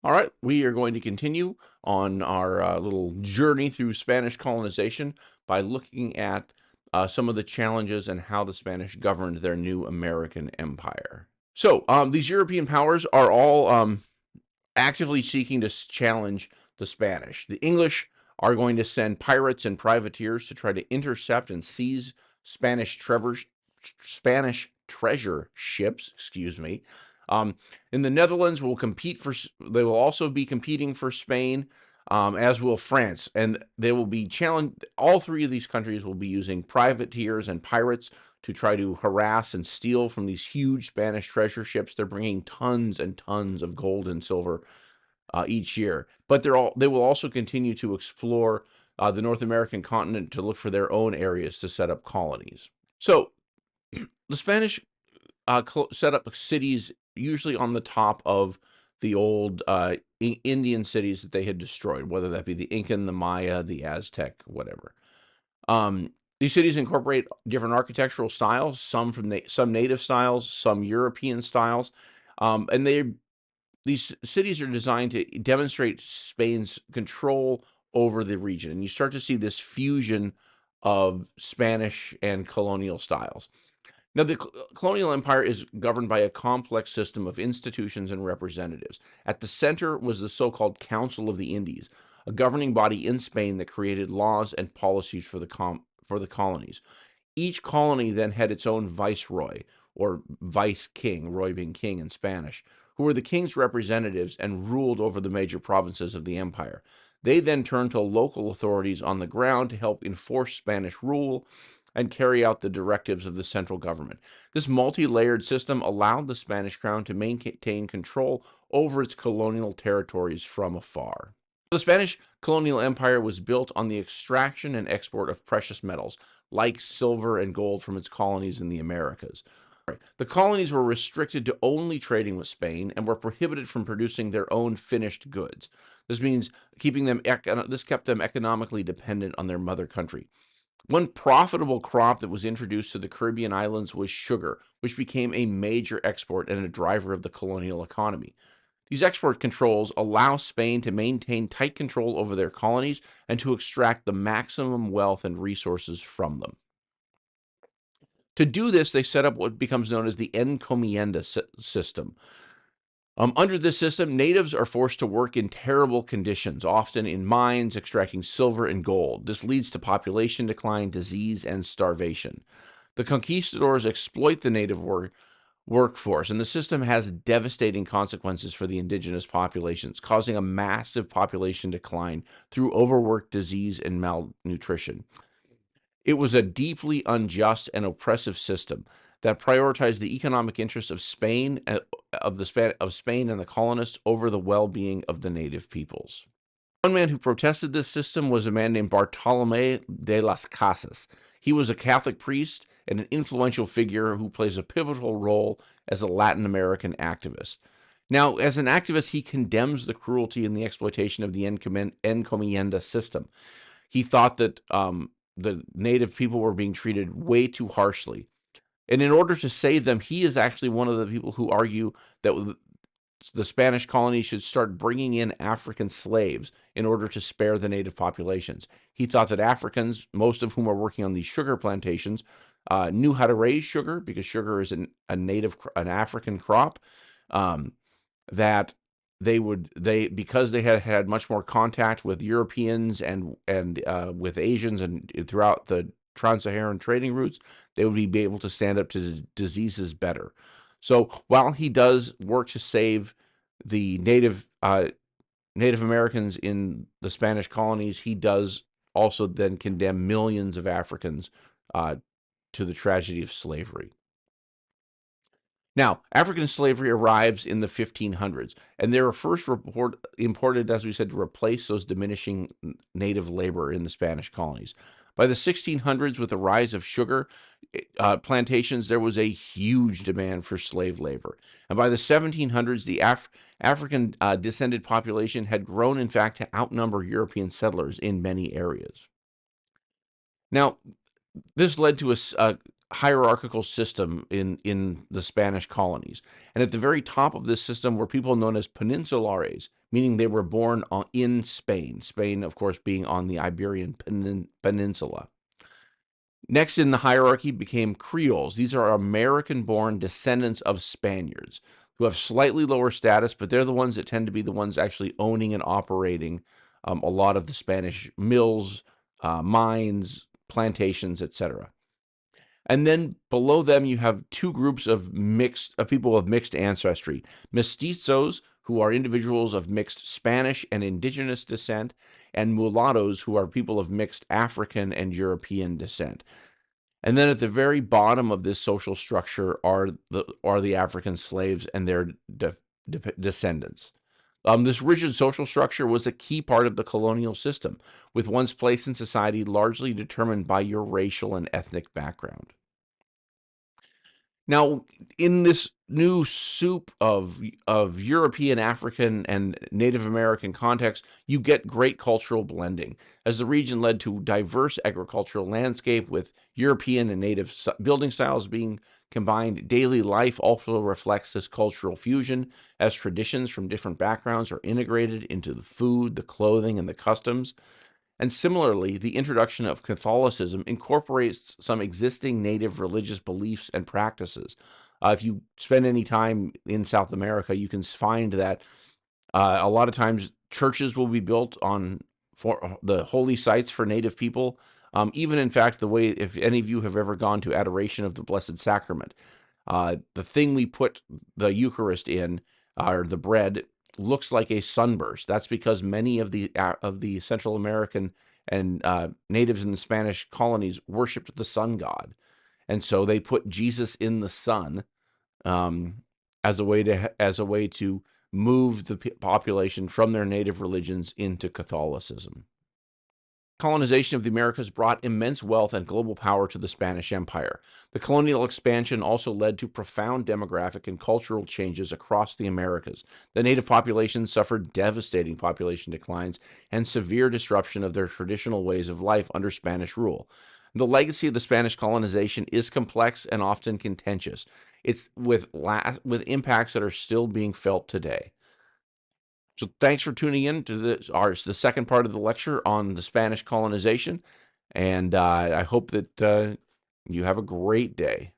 All right, we are going to continue on our little journey through Spanish colonization by looking at some of the challenges and how the Spanish governed their new American empire. So, these European powers are all actively seeking to challenge the Spanish. The English are going to send pirates and privateers to try to intercept and seize Spanish treasure ships. Excuse me. Um, in the Netherlands, will compete for. They will also be competing for Spain, as will France, and they will be challenged. All three of these countries will be using privateers and pirates to try to harass and steal from these huge Spanish treasure ships. They're bringing tons and tons of gold and silver each year. But they will also continue to explore the North American continent to look for their own areas to set up colonies. So the Spanish set up cities usually on the top of the old Indian cities that they had destroyed, whether that be the Incan, the Maya, the Aztec, whatever. These cities incorporate different architectural styles, some native styles, some European styles, and these cities are designed to demonstrate Spain's control over the region. And you start to see this fusion of Spanish and colonial styles. Now, the colonial empire is governed by a complex system of institutions and representatives. At the center was the so called Council of the Indies, a governing body in Spain that created laws and policies for the colonies. Each colony then had its own viceroy, or vice king, roy being king in Spanish, who were the king's representatives and ruled over the major provinces of the empire. They then turned to local authorities on the ground to help enforce Spanish rule and carry out the directives of the central government. This multi layered system allowed the Spanish crown to maintain control over its colonial territories from afar. The Spanish colonial empire was built on the extraction and export of precious metals, like silver and gold, from its colonies in the Americas. The colonies were restricted to only trading with Spain and were prohibited from producing their own finished goods. This means this kept them economically dependent on their mother country. One profitable crop that was introduced to the Caribbean islands was sugar, which became a major export and a driver of the colonial economy. These export controls allow Spain to maintain tight control over their colonies and to extract the maximum wealth and resources from them. To do this, they set up what becomes known as the encomienda system. Under this system, natives are forced to work in terrible conditions, often in mines extracting silver and gold. This leads to population decline, disease, and starvation. The conquistadors exploit the native workforce, and the system has devastating consequences for the indigenous populations, causing a massive population decline through overwork, disease, and malnutrition. It was a deeply unjust and oppressive system that prioritized the economic interests of Spain and the colonists over the well-being of the native peoples. One man who protested this system was a man named Bartolome de las Casas. He was a Catholic priest and an influential figure who plays a pivotal role as a Latin American activist. Now, as an activist, he condemns the cruelty and the exploitation of the encomienda system. He thought that the native people were being treated way too harshly. And in order to save them, he is actually one of the people who argue that the Spanish colonies should start bringing in African slaves in order to spare the native populations. He thought that Africans, most of whom are working on these sugar plantations, knew how to raise sugar because sugar is an African crop. That because they had much more contact with Europeans and with Asians and throughout the trans-Saharan trading routes, they would be able to stand up to diseases better. So while he does work to save the Native Americans in the Spanish colonies, he does also then condemn millions of Africans to the tragedy of slavery. Now, African slavery arrives in the 1500s, and they were first imported, as we said, to replace those diminishing native labor in the Spanish colonies. By the 1600s, with the rise of sugar plantations, there was a huge demand for slave labor. And by the 1700s, the African descended population had grown, in fact, to outnumber European settlers in many areas. Now, this led to a hierarchical system in the Spanish colonies. And at the very top of this system were people known as peninsulares, meaning they were born in Spain. Spain, of course, being on the Iberian Peninsula. Next in the hierarchy became Creoles. These are American-born descendants of Spaniards who have slightly lower status, but they're the ones that tend to be the ones actually owning and operating a lot of the Spanish mills, mines, plantations, etc. And then below them, you have two groups of people of mixed ancestry: mestizos, who are individuals of mixed Spanish and indigenous descent, and mulattoes, who are people of mixed African and European descent. And then at the very bottom of this social structure are the African slaves and their descendants. This rigid social structure was a key part of the colonial system, with one's place in society largely determined by your racial and ethnic background. Now, in this new soup of European, African, and Native American context, you get great cultural blending, as the region led to diverse agricultural landscape with European and native building styles being combined. Daily life also reflects this cultural fusion, as traditions from different backgrounds are integrated into the food, the clothing, and the customs. And similarly, the introduction of Catholicism incorporates some existing native religious beliefs and practices. If you spend any time in South America, you can find that a lot of times churches will be built on for the holy sites for Native people. Even in fact, the way, if any of you have ever gone to adoration of the Blessed Sacrament, the thing we put the Eucharist in, or the bread, looks like a sunburst. That's because many of the Central American and natives in the Spanish colonies worshipped the sun god, and so they put Jesus in the sun, um, as a way to move the population from their native religions into Catholicism. Colonization of the Americas brought immense wealth and global power to the Spanish Empire. The colonial expansion also led to profound demographic and cultural changes across the Americas. The native populations suffered devastating population declines and severe disruption of their traditional ways of life under Spanish rule. The legacy of the Spanish colonization is complex and often contentious. It's with impacts that are still being felt today. So thanks for tuning in to the second part of the lecture on the Spanish colonization, and I hope that you have a great day.